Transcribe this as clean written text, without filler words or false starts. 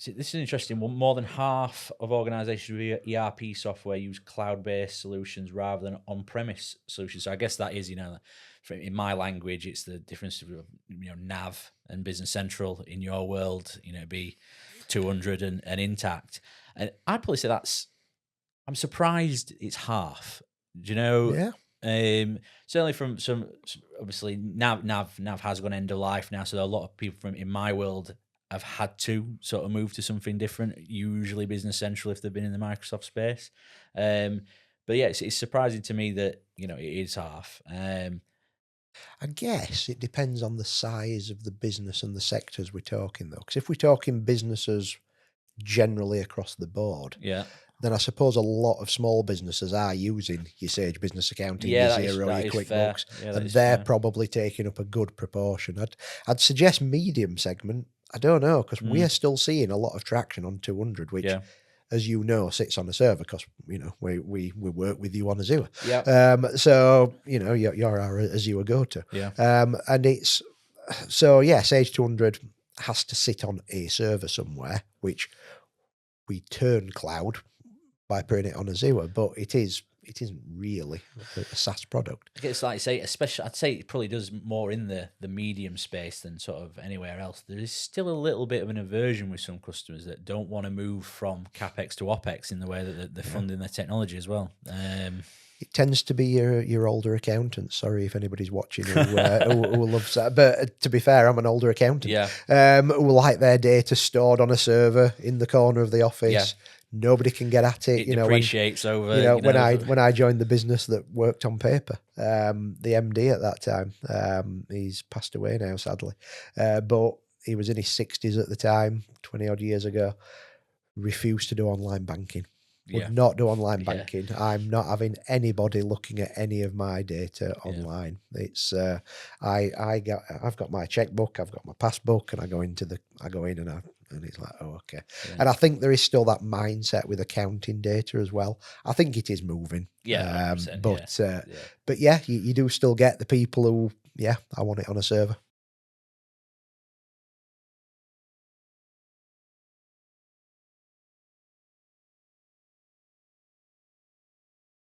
See, this is an interesting one. More than half of organizations with ERP software use cloud-based solutions rather than on-premise solutions. So I guess that is, in my language, it's the difference of, Nav and Business Central. In your world, it'd be 200 and Intact. And I'd probably say I'm surprised it's half. Do you know? Yeah. Certainly from obviously Nav has gone end of life now, so there are a lot of people from in my world have had to sort of move to something different. Usually Business Central if they've been in the Microsoft space. But yeah, it's surprising to me that it is half. I guess it depends on the size of the business and the sectors we're talking, though. Because if we're talking businesses generally across the board, Yeah, then I suppose a lot of small businesses are using your Sage Business Accounting, yeah, your that is Xero, your fair. QuickBooks, Yeah, that and is they're fair. probably taking up a good proportion. I'd suggest medium segment. I don't know, because we're still seeing a lot of traction on 200, which, Yeah, as you know, sits on a server because we work with you on Azure. yeah, So you're our Azure go-to. yeah. And it's so yeah, Sage 200 has to sit on a server somewhere, which we turn cloud by putting it on Azure, but it isn't really a SaaS product. I guess, like I say, especially, I'd say it probably does more in the medium space than sort of anywhere else. There is still a little bit of an aversion with some customers that don't want to move from CapEx to OpEx in the way that they're funding their technology as well. It tends to be your older accountants. Sorry if anybody's watching who loves that. But to be fair, I'm an older accountant. Yeah. Who like their data stored on a server in the corner of the office. Yeah. Nobody can get at it. It depreciates over. When I joined the business that worked on paper, the MD at that time, he's passed away now, sadly. But he was in his 60s at the time, 20 odd years ago. Refused to do online banking. Would Yeah. not do online Yeah. banking. I'm not having anybody looking at any of my data online. It's I've got my checkbook, I've got my passbook, and I go in and it's like, oh, okay. Yeah. And I think there is still that mindset with accounting data as well. I think it is moving. Yeah, 100%, But yeah, you do still get the people who, I want it on a server.